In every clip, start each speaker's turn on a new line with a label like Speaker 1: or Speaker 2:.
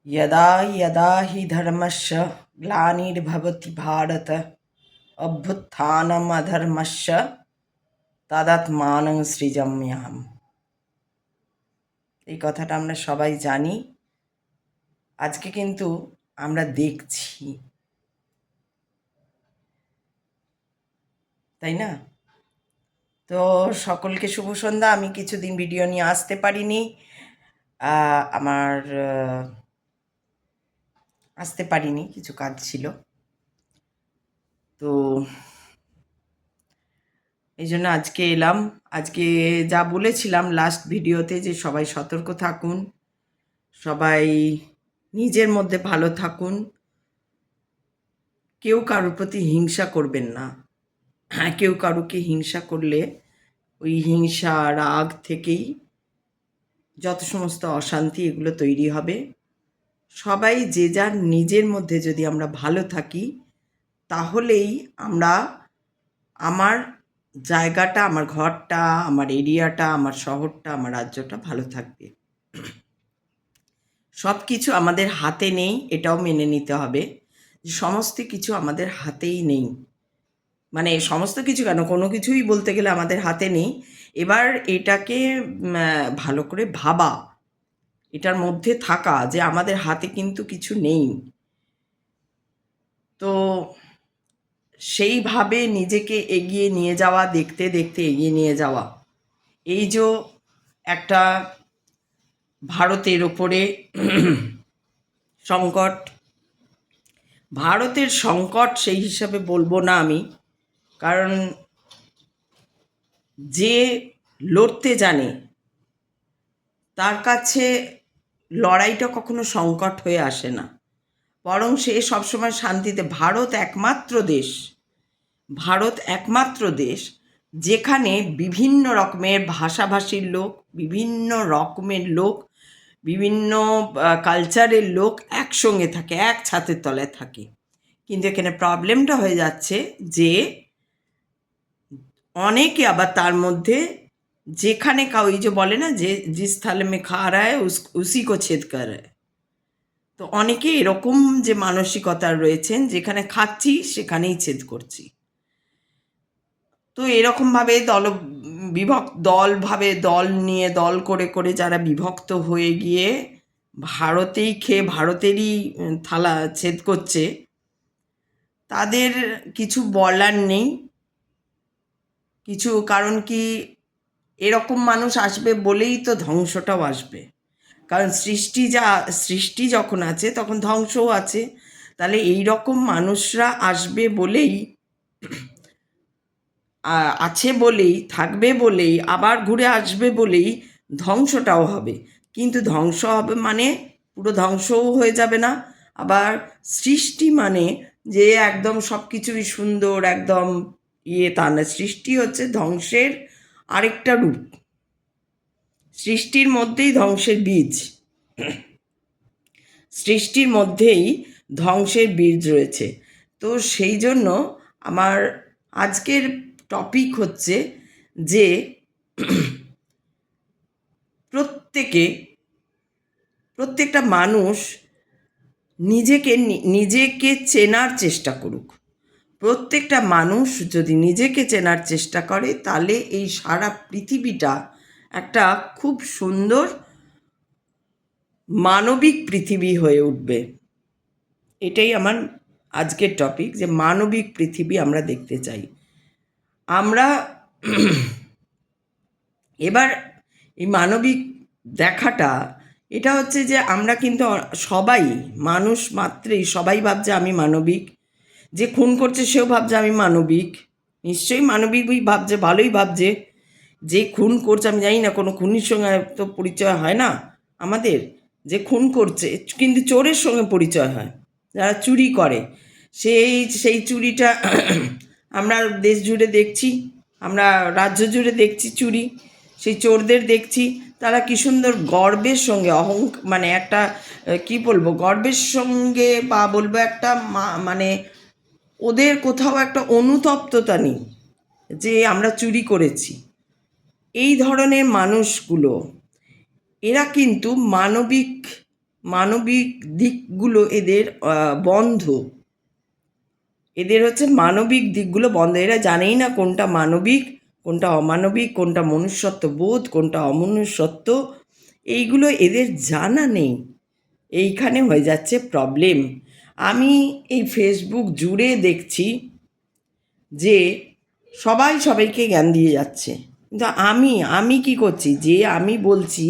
Speaker 1: यदा यदा हि धर्मस्य ग्लानिर्भवति भारत अभ्युत्थानमधर्मस्य তদাত্মানং সৃজাম্যহম। এই কথাটা আমরা সবাই জানি। আজকে কিন্তু আমরা দেখছি, তাই না? তো সকলকে শুভ সন্ধ্যা। আমি কিছুদিন ভিডিও নিয়ে আসতে পারিনি, আসতে পারিনি, কিছু কাজ ছিল। তো এই জন্য আজকে এলাম। আজকে যা বলেছিলাম লাস্ট ভিডিওতে, যে সবাই সতর্ক থাকুন, সবাই নিজের মধ্যে ভালো থাকুন, কেউ কারোর প্রতি হিংসা করবেন না। হ্যাঁ, কেউ কারুকে হিংসা করলে ওই হিংসা রাগ থেকেই যত সমস্ত অশান্তি এগুলো তৈরি হবে। সবাই যে যার নিজের মধ্যে যদি আমরা ভালো থাকি, তাহলেই আমরা আমার জায়গাটা, আমার ঘরটা, আমার এরিয়াটা, আমার শহরটা, আমার রাজ্যটা ভালো থাকবে। সব কিছু আমাদের হাতে নেই, এটাও মেনে নিতে হবে যে সমস্ত কিছু আমাদের হাতেই নেই। মানে সমস্ত কিছু কেন, কোনো কিছুই বলতে গেলে আমাদের হাতে নেই। এবার এটাকে ভালো করে ভাবা, এটার মধ্যে থাকা যে আমাদের হাতে কিন্তু কিছু নেই। তো সেইভাবে নিজেকে এগিয়ে নিয়ে যাওয়া, দেখতে দেখতে এগিয়ে নিয়ে যাওয়া। এই যে একটা ভারতের ওপরে সংকট, ভারতের সংকট সেই হিসাবে বলবো না আমি, কারণ যে লড়তে জানে তার কাছে লড়াইটা কখনো সংকট হয়ে আসে না, বরং সে সবসময় শান্তিতে। ভারত একমাত্র দেশ যেখানে বিভিন্ন রকমের ভাষাভাষীর লোক, বিভিন্ন রকমের লোক, বিভিন্ন কালচারের লোক একসঙ্গে থাকে, এক ছাদের তলায় থাকে। কিন্তু এখানে প্রবলেমটা হয়ে যাচ্ছে যে অনেকে আবার তার মধ্যে যেখানে ওই যে বলে না যে জিস থালে মে খা রা হ্যায় উসি কো ছেদ কর রা হ্যায়। তো অনেকে এরকম যে মানসিকতার রয়েছেন, যেখানে খাচ্ছি সেখানেই ছেদ করছি। তো এরকমভাবে দল নিয়ে দল করে করে যারা বিভক্ত হয়ে গিয়ে ভারতেই খেয়ে ভারতেরই থালা ছেদ করছে, তাদের কিছু বলার নেই। কারণ কি, এরকম মানুষ আসবে বলেই তো ধ্বংসটাও আসবে। কারণ সৃষ্টি যখন আছে তখন ধ্বংসও আছে। তাহলে এই রকম মানুষরা আসবে বলেই, আছে বলেই, থাকবে বলেই, আবার ঘুরে আসবে বলেই ধ্বংসটাও হবে। কিন্তু ধ্বংস হবে মানে পুরো ধ্বংসও হয়ে যাবে না। আবার সৃষ্টি মানে যে একদম সব কিছুই সুন্দর, একদম তা না। সৃষ্টি হচ্ছে ধ্বংসের আরেকটা রূপ। সৃষ্টির মধ্যেই ধ্বংসের বীজ, সৃষ্টির মধ্যেই ধ্বংসের বীজ রয়েছে। তো সেই জন্য আমার আজকের টপিক হচ্ছে যে প্রত্যেকটা মানুষ নিজেকে চেনার চেষ্টা করুক। প্রত্যেকটা মানুষ যদি নিজেকে চেনার চেষ্টা করে, তাহলে এই সারা পৃথিবীটা একটা খুব সুন্দর মানবিক পৃথিবী হয়ে উঠবে। এটাই আমার আজকের টপিক, যে মানবিক পৃথিবী আমরা দেখতে চাই। আমরা এবার এই মানবিক দেখাটা, এটা হচ্ছে যে আমরা কিন্তু সবাই মানুষ মাত্রই সবাই ভাবছে আমি মানবিক। যে খুন করছে সেও ভাবছে আমি মানবিক, নিশ্চয়ই মানবিকই ভাবছে, ভালোই ভাবছে। যে খুন করছে, আমি জানি না, কোনো খুনির সঙ্গে তো পরিচয় হয় না আমাদের। যে খুন করছে কিন্তু চোরের সঙ্গে পরিচয় হয়, যারা চুরি করে। সেই চুরিটা আমরা দেশ জুড়ে দেখছি, আমরা রাজ্য জুড়ে দেখছি চুরি। সেই চোরদের দেখছি, তারা কি সুন্দর গর্বের সঙ্গে মানে একটা কি বলবো, গর্বের সঙ্গে, বা বলবো একটা মানে ওদের কোথাও একটা অনুতপ্ততা নেই যে আমরা চুরি করেছি। এই ধরনের মানুষগুলো, এরা কিন্তু মানবিক মানবিক দিকগুলো এদের বন্ধ। এদের হচ্ছে মানবিক দিকগুলো বন্ধ। এরা জানেই না কোনটা মানবিক, কোনটা অমানবিক, কোনটা মনুষ্যত্ব বোধ, কোনটা অমনুষ্যত্ব, এইগুলো এদের জানা নেই। এইখানে হয়ে যাচ্ছে প্রবলেম। আমি এই ফেসবুক জুড়ে দেখছি যে সবাই সবাইকে জ্ঞান দিয়ে যাচ্ছে, কিন্তু আমি কি করছি, যে আমি বলছি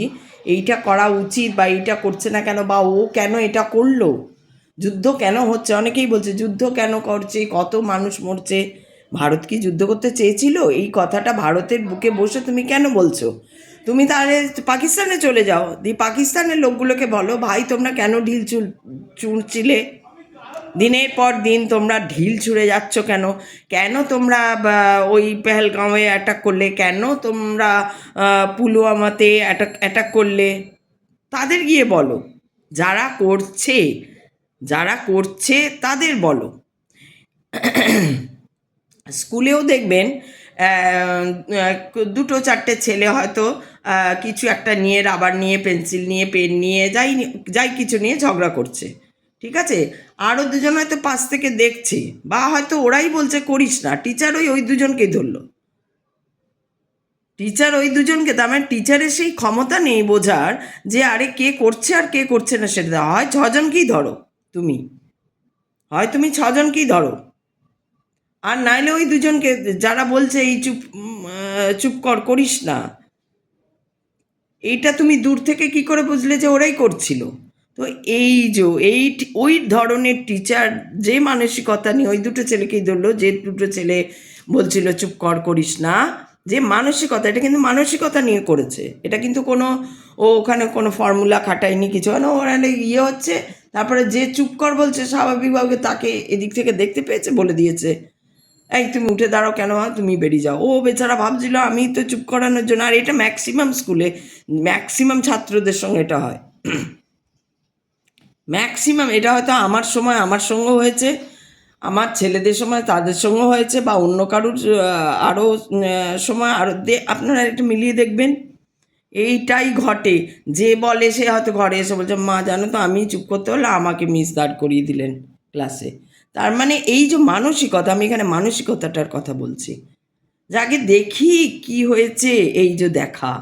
Speaker 1: এইটা করা উচিত বা এইটা করছে না কেন, বা ও কেন এটা করলো, যুদ্ধ কেন হচ্ছে, অনেকেই বলছে যুদ্ধ কেন করছে, কত মানুষ মরছে, ভারত কি যুদ্ধ করতে চেয়েছিল? এই কথাটা ভারতের বুকে বসে তুমি কেন বলছো? তুমি তাহলে পাকিস্তানে চলে যাও, দিয়ে পাকিস্তানের লোকগুলোকে বলো, ভাই তোমরা কেন ঢিল ছুঁড়ছিলে, দিনের পর দিন তোমরা ঢিল ছুঁড়ে যাচ্ছ কেন, কেন তোমরা ওই পেহেলগাঁওয়ে অ্যাটাক করলে, কেন তোমরা পুলওয়ামাতে অ্যাটাক করলে, তাদের গিয়ে বলো। যারা করছে, যারা করছে তাদের বলো। স্কুলেও দেখবেন দুটো চারটে ছেলে হয়তো কিছু একটা নিয়ে, রাবার নিয়ে, পেন্সিল নিয়ে, পেন নিয়ে, যাই কিছু নিয়ে ঝগড়া করছে, ঠিক আছে, আরও দুজন হয়তো পাশ থেকে দেখছে, বা হয়তো ওরাই বলছে করিস না, টিচার ওই দুজনকেই ধরলো, টিচার ওই দুজনকে, তার মানে টিচারের সেই ক্ষমতা নেই বোঝার যে আরে কে করছে আর কে করছে না সেটা, হয় ছজনকেই ধরো তুমি, হয় তুমি ছজনকেই ধরো, আর নাইলে ওই দুজনকে যারা বলছে এই চুপ করিস না, এইটা তুমি দূর থেকে কি করে বুঝলে যে ওরাই করছিল? তো এই যে ওই ধরনের টিচার যে মানসিকতা নিয়ে ওই দুটো ছেলেকেই ধরলো, যে দুটো ছেলে বলছিল চুপ করিস না, যে মানসিকতা, এটা কিন্তু মানসিকতা নিয়ে করেছে, এটা কিন্তু কোনো ওখানে কোনো ফর্মুলা খাটায়নি, কিছু হয় না, ওখানে ইয়ে হচ্ছে, তারপরে যে চুপ কর বলছে স্বাভাবিকভাবে তাকে এদিক থেকে দেখতে পেয়েছে, বলে দিয়েছে এই তুমি উঠে দাঁড়াও, কেন তুমি বেরিয়ে যাও। ও বেচারা ভাবছিল আমি তো চুপ করানোর জন্য, আর এটা ম্যাক্সিমাম স্কুলে, ম্যাক্সিমাম ছাত্রদের সঙ্গে এটা হয়, ম্যাক্সিমাম। এটা হয়তো আমার সময় আমার সঙ্গেও হয়েছে, আমার ছেলেদের সময় তাদের সঙ্গেও হয়েছে, বা অন্য কারুর আরও সময় আরও আপনারা একটু মিলিয়ে দেখবেন, এইটাই ঘটে। যে বলে সে হয়তো ঘরে এসে বলছে মা জানো তো আমি চুপ করতে হলে আমাকে মিস দাঁড় করিয়ে দিলেন ক্লাসে। তার মানে এই যে মানসিকতা, আমি এখানে মানসিকতাটার কথা বলছি, যাকে দেখি কি হয়েছে, এই যে দেখা,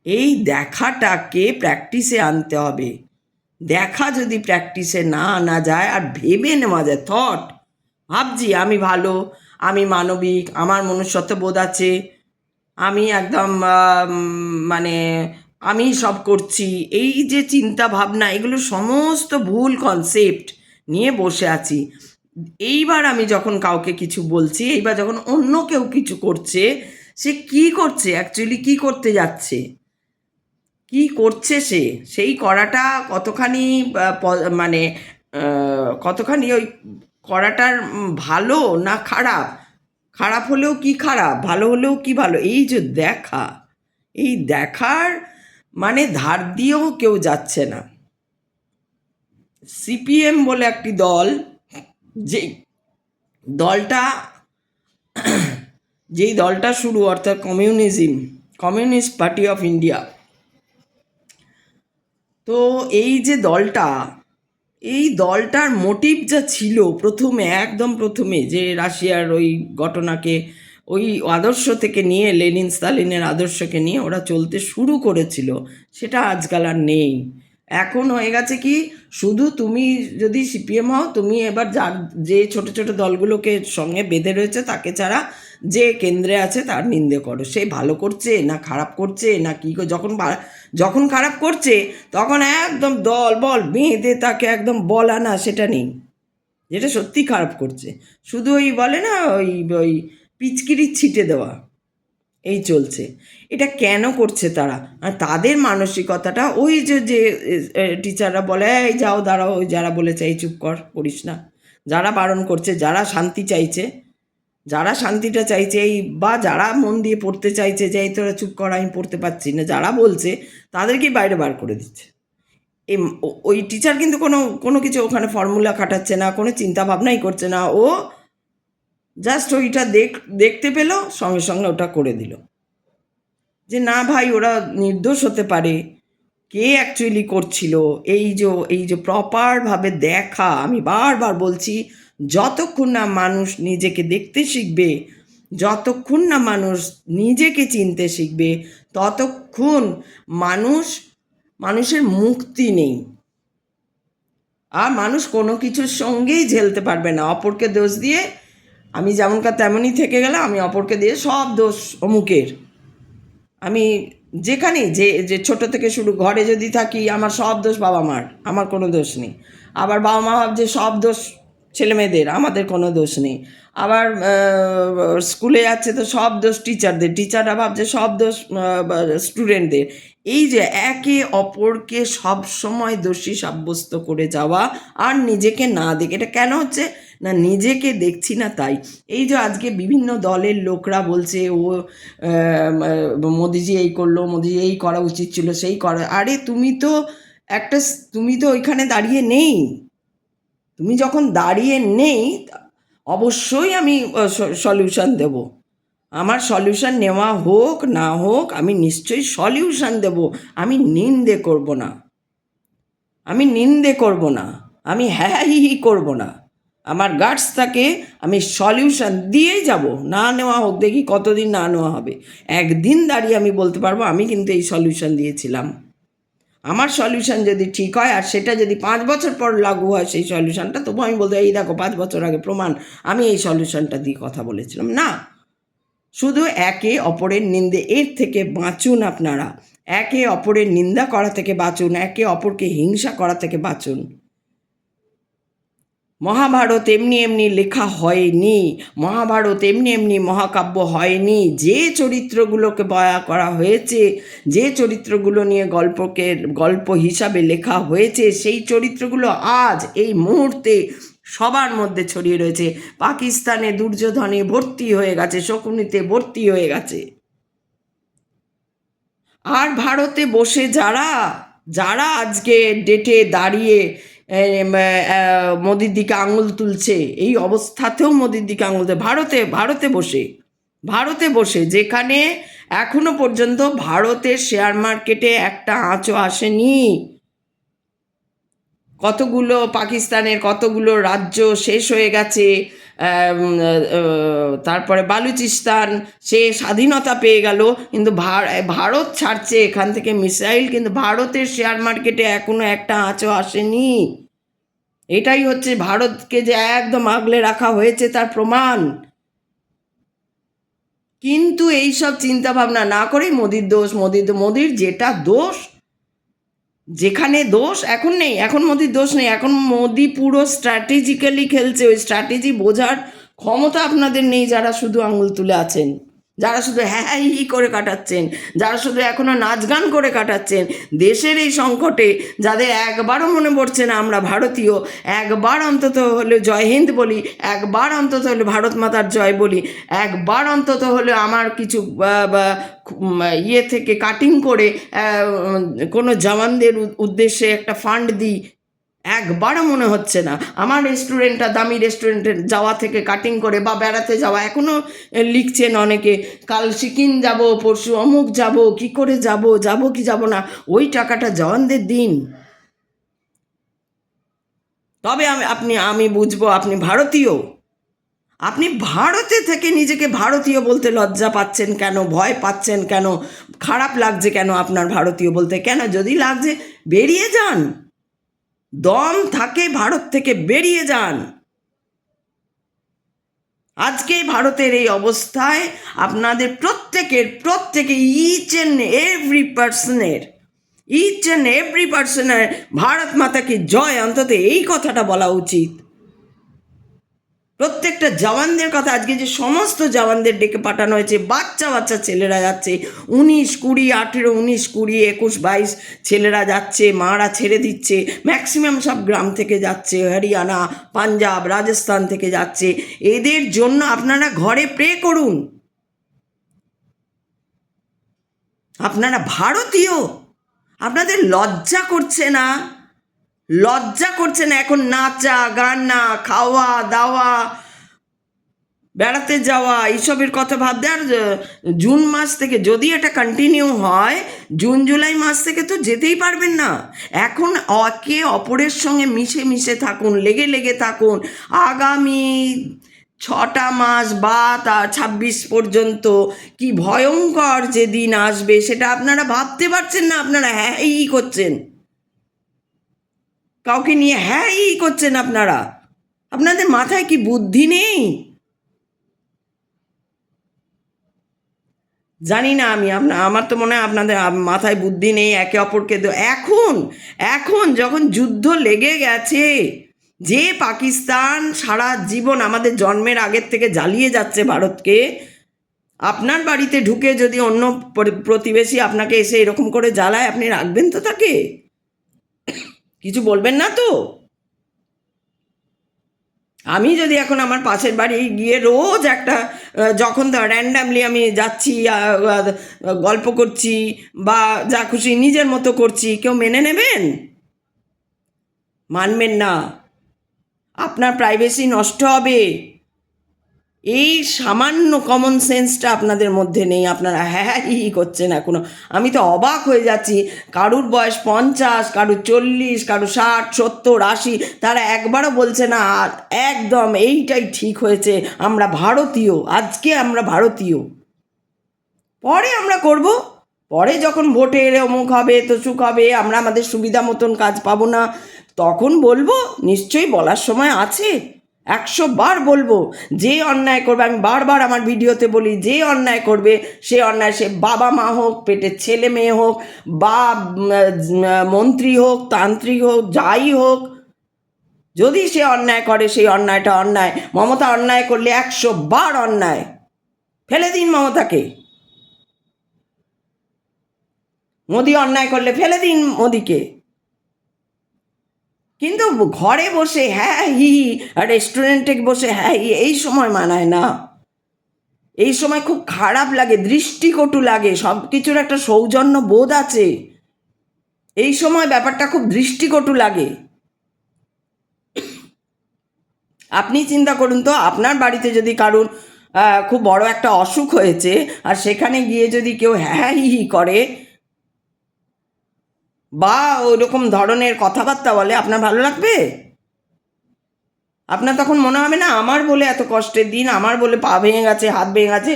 Speaker 1: এই দেখাটাকে প্র্যাকটিসে আনতে হবে। দেখা যদি প্র্যাকটিসে না আনা যায় আর ভেবে নেওয়া যায়, ভাবছি আমি ভালো, আমি মানবিক, আমার মনুষ্যত্ব বোধ আছে, আমি একদম মানে আমি সব করছি, এই যে চিন্তা ভাবনা, এগুলো সমস্ত ভুল কনসেপ্ট নিয়ে বসে আছি। এইবার আমি যখন কাউকে কিছু বলছি, এইবার যখন অন্য কেউ কিছু করছে, সে কি করছে, অ্যাকচুয়ালি কি করতে যাচ্ছে, কি করছে, সেই করাটা কতখানি মানে কতখানি ওই করাটার ভালো না খারাপ, খারাপ হলেও কি খারাপ, ভালো হলেও কি ভালো, এই যে দেখা, এই দেখার মানে ধার দিয়েও কেউ যাচ্ছে না। সিপিএম বলে একটি দল, যে দলটা যেই দলটা শুরু, অর্থাৎ কমিউনিস্ট পার্টি অফ ইন্ডিয়া, তো এই যে দলটা, এই দলটার মোটিভ যা ছিল একদম প্রথমে যে রাশিয়ার ওই ঘটনাকে, ওই আদর্শ থেকে নিয়ে, লেনিন স্তালিনের আদর্শকে নিয়ে ওরা চলতে শুরু করেছিল, সেটা আজকাল আর নেই। এখন হয়ে গেছে কি, শুধু তুমি যদি সিপিএম হও, তুমি এবার যে ছোট ছোট দলগুলোকে সঙ্গে বেঁধে রয়েছে তাকে ছাড়া যে কেন্দ্রে আছে তার নিন্দে করো, সে ভালো করছে না খারাপ করছে না কী, যখন খারাপ করছে তখন একদম দল বল বেঁধে তাকে একদম বলা না সেটা নেই, যেটা সত্যি খারাপ করছে, শুধু ওই বলে না ওই ওই পিচকিরি ছিটে দেওয়া, এই চলছে। এটা কেন করছে তারা? আর তাদের মানসিকতাটা ওই যে টিচাররা বলে এই যাও দাঁড়াও, ওই যারা বলেছে এই চুপ করিস না, যারা বারণ করছে, যারা শান্তি চাইছে, যারা শান্তিটা চাইছে, এই বা যারা মন দিয়ে পড়তে চাইছে যে এই তোরা চুপ কর আমি পড়তে পারছি না, যারা বলছে তাদেরকেই বাইরে বার করে দিচ্ছে। ওই টিচার কিন্তু কোনো কিছু ওখানে ফর্মুলা খাটাচ্ছে না, কোনো চিন্তা ভাবনাই করছে না, ও জাস্ট ওইটা দেখতে পেলো, সঙ্গে সঙ্গে ওটা করে দিল, যে না ভাই ওরা নির্দোষ হতে পারে, কে অ্যাকচুয়ালি করছিল, এই যে প্রপারভাবে দেখা, আমি বারবার বলছি, যতক্ষণ না মানুষ নিজেকে দেখতে শিখবে, যতক্ষণ না মানুষ নিজেকে চিনতে শিখবে, ততক্ষণ মানুষের মুক্তি নেই। আর মানুষ কোনো কিছুর সঙ্গেই ঝেলতে পারবে না। অপরকে দোষ দিয়ে আমি যেমনকার তেমনই থেকে গেলাম, আমি অপরকে দিয়ে সব দোষ অমুকের। আমি যেখানেই যে ছোট থেকে শুরু, ঘরে যদি থাকি আমার সব দোষ বাবা মার, আমার কোনো দোষ নেই। আবার বাবা মা ভাবছে সব দোষ ছেলে মেয়েদের, আমাদের কোনো দোষ নেই। আবার স্কুলে যাচ্ছে তো সব দোষ টিচারদের, টিচাররা ভাবছে সব দোষ স্টুডেন্টদের। এই যে একে অপরকে সব সময় দোষী সাব্যস্ত করে যাওয়া আর নিজেকে না দেখে, এটা কেন হচ্ছে না? নিজেকে দেখছি না তাই। এই যে আজকে বিভিন্ন দলের লোকরা বলছে মোদিজি এই করলো, মোদিজি এই করা উচিত ছিল, সেই করা, আরে তুমি তো ওইখানে দাঁড়িয়ে নেই। তুমি যখন দাঁড়িয়ে নেই, অবশ্যই আমি সলিউশন দেব। আমার সলিউশন নেওয়া হোক না হোক, আমি নিশ্চয়ই সলিউশন দেব। আমি নিন্দে করব না, আমি হ্যাঁ হি হি করব না। আমার গার্ডস থাকে, আমি সলিউশন দিয়েই যাব। না নেওয়া হোক, দেখি কতদিন না নেওয়া হবে। একদিন দাঁড়িয়ে আমি বলতে পারবো আমি কিন্তু এই সলিউশন দিয়েছিলাম। আমার সলিউশন যদি ঠিক হয়, আর সেটা যদি 5 বছর পর লাগু হয় সেই সলিউশনটা, তবু আমি বলতে, এই দেখো 5 বছর আগে প্রমাণ, আমি এই সলিউশনটা দিয়ে কথা বলেছিলাম। না, শুধু একে অপরের নিন্দে, এর থেকে বাঁচুন আপনারা। একে অপরের নিন্দা করা থেকে বাঁচুন, একে অপরকে হিংসা করা থেকে বাঁচুন। মহাভারত এমনি এমনি লেখা হয়নি, মহাভারত এমনি এমনি মহাকাব্য হয়নি। যে চরিত্রগুলোকে বয়া করা হয়েছে, যে চরিত্রগুলো নিয়ে গল্প হিসাবে লেখা হয়েছে, সেই চরিত্রগুলো আজ এই মুহূর্তে সবার মধ্যে ছড়িয়ে রয়েছে। পাকিস্তানে দুর্যোধনে ভর্তি হয়ে গেছে, শকুনিতে ভর্তি হয়ে গেছে। আর ভারতে বসে যারা আজকে ডেটে দাঁড়িয়ে মোদির দিকে আঙুল তুলছে, এই অবস্থাতেও মোদির দিকে আঙুল তুলছে, ভারতে বসে, যেখানে এখনো পর্যন্ত ভারতের শেয়ার মার্কেটে একটা আঁচও আসেনি। পাকিস্তানের কতগুলো রাজ্য শেষ হয়ে গেছে, তারপরে বালুচিস্তান সে স্বাধীনতা পেয়ে গেল, কিন্তু ভারত ছাড়ছে এখান থেকে মিসাইল, কিন্তু ভারতের শেয়ার মার্কেটে এখনো একটা আঁচও আসেনি। এটাই হচ্ছে ভারতকে যে একদম আগলে রাখা হয়েছে তার প্রমাণ। কিন্তু এইসব চিন্তা ভাবনা না করে মোদির যেটা দোষ, যেখানে দোষ এখন নেই, এখন মোদির দোষ নেই, এখন মোদি পুরো স্ট্র্যাটেজিক্যালি খেলছে। ওই স্ট্র্যাটেজি বোঝার ক্ষমতা আপনাদের নেই, যারা শুধু আঙুল তুলে আছেন, যারা শুধু হ্যাঁ হি করে কাটাচ্ছেন, যারা শুধু এখনো নাচ গান করে কাটাচ্ছেন। দেশের এই সংকটে যাদের একবারও মনে পড়ছে না আমরা ভারতীয়, একবার অন্তত হলে জয় হিন্দ বলি, একবার অন্তত হলে ভারত মাতার জয় বলি, একবার অন্তত হলে আমার কিছু ইয়ে থেকে কাটিং করে কোনো জওয়ানদের উদ্দেশ্যে একটা ফান্ড দিই, একবারও মনে হচ্ছে না। আমার রেস্টুরেন্টটা দামি রেস্টুরেন্টে যাওয়া থেকে কাটিং করে, বা বেড়াতে যাওয়া, এখনও লিখছেন অনেকে, কাল সিকিম যাব, পরশু অমুক যাব, কি করে যাব কি যাব না, ওই টাকাটা জওয়ানদের দিন। তবে আমি বুঝবো আপনি ভারতীয়। আপনি ভারতে থেকে নিজেকে ভারতীয় বলতে লজ্জা পাচ্ছেন কেন, ভয় পাচ্ছেন কেন, খারাপ লাগছে কেন আপনার ভারতীয় বলতে? কেন? যদি লাগছে বেরিয়ে যান, দম থাকে ভারত থেকে বেরিয়ে যান। আজকে ভারতের এই অবস্থায় আপনাদের প্রত্যেকে ইচ অ্যান্ড এভরি পার্সনের ভারত মাতা কি জয়, অন্তত এই কথাটা বলা উচিত। প্রত্যেকটা জওয়ানদের কথা, আজকে যে সমস্ত জওয়ানদের ডেকে পাঠানো হয়েছে, বাচ্চা ছেলেরা যাচ্ছে, 19, 20, 18, 19, 20, 21, 22 ছেলেরা যাচ্ছে, মারা ছেড়ে দিচ্ছে, ম্যাক্সিমাম সব গ্রাম থেকে যাচ্ছে, হরিয়ানা, পাঞ্জাব, রাজস্থান থেকে যাচ্ছে। এদের জন্য আপনারা ঘরে প্রে করুন। আপনারা ভারতীয়, আপনাদের লজ্জা করছে না? এখন নাচা গানা, খাওয়া দাওয়া, বেড়াতে যাওয়া এইসবের কথা ভাবতে। আর জুন মাস থেকে যদি এটা কন্টিনিউ হয়, জুন জুলাই মাস থেকে তো যেতেই পারবেন না। এখন একে অপরের সঙ্গে মিশে মিশে থাকুন, লেগে লেগে থাকুন। আগামী 6টা মাস বা 26 পর্যন্ত কি ভয়ঙ্কর যে দিন আসবে সেটা আপনারা ভাবতে পারছেন না। আপনারা হ্যাঁ ই করছেন, কাউকে নিয়ে হ্যাঁ ই করছেন। আপনারা, আপনাদের মাথায় কি বুদ্ধি নেই? জানি না আমি, আমার তো মনে হয় আপনাদের মাথায় বুদ্ধি নেই। একে অপরকে এখন এখন যখন যুদ্ধ লেগে গেছে, যে পাকিস্তান সারা জীবন আমাদের জন্মের আগের থেকে জ্বালিয়ে যাচ্ছে ভারতকে, আপনার বাড়িতে ঢুকে যদি অন্য প্রতিবেশী আপনাকে এসে এরকম করে জ্বালায়, আপনি রাখবেন তো তাকে? কিছু বলবেন না তো? আমি যদি এখন আমার পাশের বাড়ি গিয়ে রোজ একটা যখন র্যান্ডামলি আমি যাচ্ছি, গল্প করছি বা যা খুশি নিজের মতো করছি, কেউ মেনে নেবেন? মানবেন না। আপনার প্রাইভেসি নষ্ট হবে। এই সামান্য কমন সেন্সটা আপনাদের মধ্যে নেই। আপনারা হ্যাঁ হি করছেন এখনো। আমি তো অবাক হয়ে যাচ্ছি। কারুর বয়স 50, কারুর 40, কারুর 60, 70, 80, তারা একবারও বলছে না আর একদম এইটাই ঠিক হয়েছে, আমরা ভারতীয়, আজকে আমরা ভারতীয়। পরে আমরা করব, পরে যখন ভোটের অমুক হবে তসুক হবে, আমরা আমাদের সুবিধা মতন কাজ পাবো না, তখন বলবো। নিশ্চয়ই বলার সময় আছে, 100 বার বলবো। যে অন্যায় করবে, আমি বারবার আমার ভিডিওতে বলি, যে অন্যায় করবে সে অন্যায়, সে বাবা মা হোক, পেটের ছেলে মেয়ে হোক, বা মন্ত্রী হোক, তান্ত্রিক হোক, যাই হোক, যদি সে অন্যায় করে সেই অন্যায়টা অন্যায়। মমতা অন্যায় করলে 100 বার অন্যায়, ফেলে দিন মমতাকে। মোদি অন্যায় করলে ফেলে দিন মোদিকে। কিন্তু ঘরে বসে হ্যাঁ হি, আর রেস্টুরেন্টে বসে হ্যাঁ হি, এই সময় মানায় না। এই সময় খুব খারাপ লাগে, দৃষ্টিকটু লাগে। সব কিছুর একটা সৌজন্য বোধ আছে, এই সময় ব্যাপারটা খুব দৃষ্টিকটু লাগে। আপনি চিন্তা করুন তো, আপনার বাড়িতে যদি কারুর খুব বড় একটা অসুখ হয়েছে, আর সেখানে গিয়ে যদি কেউ হ্যাঁ হি হি করে বা ওইরকম ধরনের কথাবার্তা বলে, আপনার ভালো লাগবে? আপনার তখন মনে হবে না আমার বলে এত কষ্টের দিন, আমার বলে পা ভেঙে গেছে, হাত ভেঙে গেছে,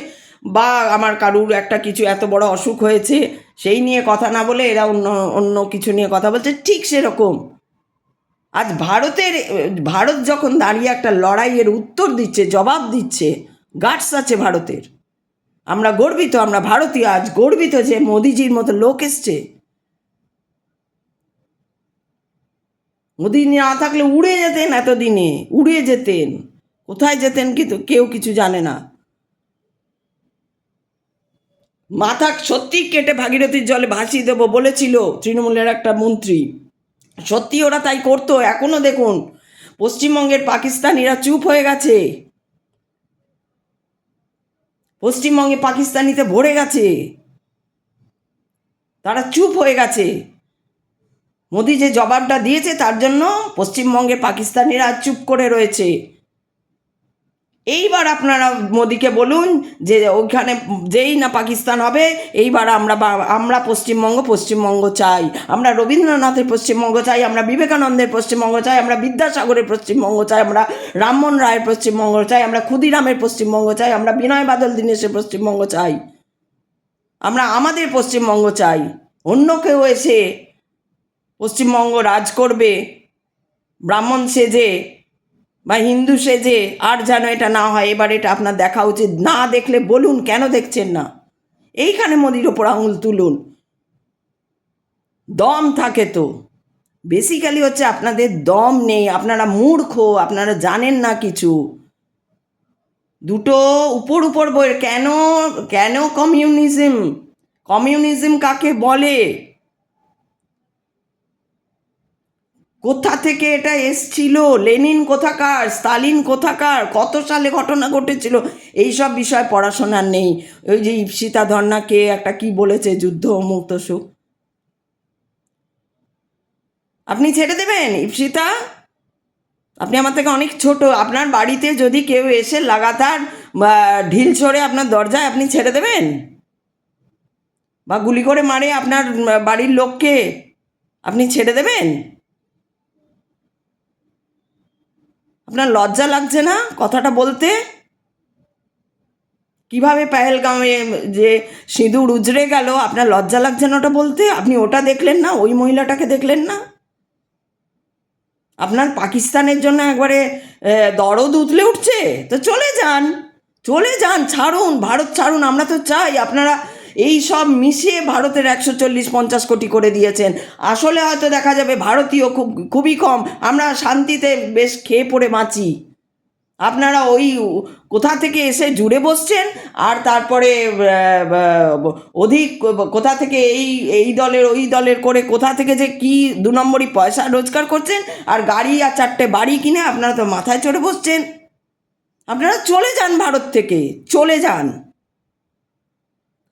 Speaker 1: বা আমার কারুর একটা কিছু এত বড় অসুখ হয়েছে, সেই নিয়ে কথা না বলে এরা অন্য অন্য কিছু নিয়ে কথা বলছে? ঠিক সেরকম আজ ভারত যখন দাঁড়িয়ে একটা লড়াইয়ের উত্তর দিচ্ছে, জবাব দিচ্ছে, গাটস আছে ভারতের। আমরা গর্বিত, আমরা ভারতীয় আজ গর্বিত যে মোদিজির মতো লোক এসছে। মোদি না থাকলে উড়ে যেতেন, এতদিনে উড়ে যেতেন। কোথায় যেতেন কিন্তু কেউ কিছু জানে না। মাথা সত্যি কেটে ভাগীরথীর জলে ভাসিয়ে দেবো বলেছিল তৃণমূলের একটা মন্ত্রী। সত্যি ওরা তাই করতো। এখনো দেখুন পশ্চিমবঙ্গের পাকিস্তানিরা চুপ হয়ে গেছে, পশ্চিমবঙ্গে পাকিস্তানিতে ভরে গেছে, তারা চুপ হয়ে গেছে। মোদি যে জবাবটা দিয়েছে তার জন্য পশ্চিমবঙ্গে পাকিস্তানিরা চুপ করে রয়েছে। এইবার আপনারা মোদিকে বলুন যে ওইখানে যেই না পাকিস্তান হবে, এইবার আমরা পশ্চিমবঙ্গ চাই। আমরা রবীন্দ্রনাথের পশ্চিমবঙ্গ চাই, আমরা বিবেকানন্দের পশ্চিমবঙ্গ চাই, আমরা বিদ্যাসাগরের পশ্চিমবঙ্গ চাই, আমরা রামমোহন রায়ের পশ্চিমবঙ্গ চাই, আমরা ক্ষুদিরামের পশ্চিমবঙ্গ চাই, আমরা বিনয় বাদল দীনেশের পশ্চিমবঙ্গ চাই। আমরা আমাদের পশ্চিমবঙ্গ চাই। অন্য কেউ এসে পশ্চিমবঙ্গ রাজ করবে ব্রাহ্মণ সেজে বা হিন্দু সেজে, আর যেন এটা না হয়। এবার এটা আপনার দেখা উচিত। না দেখলে বলুন কেন দেখছেন না, এইখানে মোদির ওপর আঙুল তুলুন। দম থাকে তো, বেসিক্যালি হচ্ছে আপনাদের দম নেই, আপনারা মূর্খ, আপনারা জানেন না কিছু। দুটো উপর বই। কেন কেন কমিউনিজম কাকে বলে? কোথা থেকে এটা এসছিল? লেনিন কোথাকার, স্তালিন কোথাকার, কত সালে ঘটনা ঘটেছিল, এইসব বিষয় পড়াশোনার নেই। ওই যে ইপসিতা ধর্নাকে একটা কি বলেছে, যুদ্ধ মুক্ত সুখ, আপনি ছেড়ে দেবেন ইপসিতা? আপনি আমার থেকে অনেক ছোট। আপনার বাড়িতে যদি কেউ এসে লাগাতার ঢিল ছড়ে আপনার দরজায়, আপনি ছেড়ে দেবেন? বা গুলি করে মারে আপনার বাড়ির লোককে, আপনি ছেড়ে দেবেন? আপনার লজ্জা লাগছে না কথাটা বলতে? কিভাবে পেহেলগাঁওয়ে যে সিঁদুর উজড়ে গেল, আপনার লজ্জা লাগছে না ওটা বলতে? আপনি ওটা দেখলেন না? ওই মহিলাটাকে দেখলেন না? আপনার পাকিস্তানের জন্য একবারে দরদ উতলে উঠছে? তো চলে যান, চলে যান, ছাড়ুন, ভারত ছাড়ুন। আমরা তো চাই আপনারা এই সব মিশিয়ে ভারতের 140-50 কোটি করে দিয়েছেন। আসলে হয়তো দেখা যাবে ভারতীয় খুবই কম, আমরা শান্তিতে বেশ খেয়ে পড়ে বাঁচি। আপনারা ওই কোথা থেকে এসে জুড়ে বসছেন, আর তারপরে অধিক কোথা থেকে এই এই দলের ওই দলের করে কোথা থেকে যে কি 2 নম্বরই পয়সা রোজগার করছেন, আর গাড়ি আর 4টে বাড়ি কিনে আপনারা তো মাথায় চড়ে বসছেন। আপনারা চলে যান ভারত থেকে, চলে যান,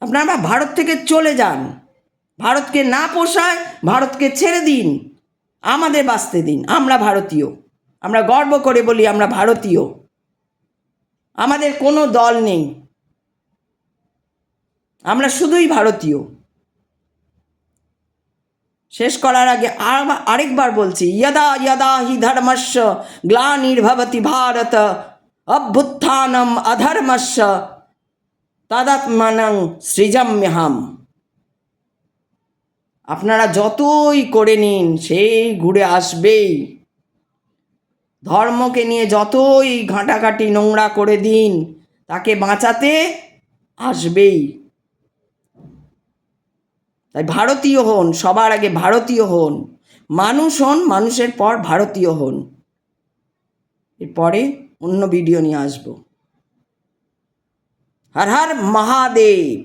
Speaker 1: আপনারা ভারত থেকে চলে যান। ভারতকে না পোষায়, ভারতকে ছেড়ে দিন, আমাদের বাঁচতে দিন। আমরা ভারতীয়, আমরা গর্ব করে বলি আমরা ভারতীয়, আমাদের কোনো দল নেই, আমরা শুধুই ভারতীয়। শেষ করার আগে আরেকবার বলছি, যদা যদা হি ধর্মস্য গ্লানির্ভবতি ভারত অভ্যুত্থানম অধর্মস্য তদাত্মানং সৃজাম্যহম। আপনারা যতই করে নিন সেই ঘুরে আসবেই। ধর্মকে নিয়ে যতই ঘাঁটাঘাঁটি নোংরা করে দিন, তাকে বাঁচাতে আসবেই। তাই ভারতীয় হন, সবার আগে ভারতীয় হন, মানুষ হন, মানুষের পর ভারতীয় হন। এরপরে অন্য ভিডিও নিয়ে আসবো। হর হর মহাদেব।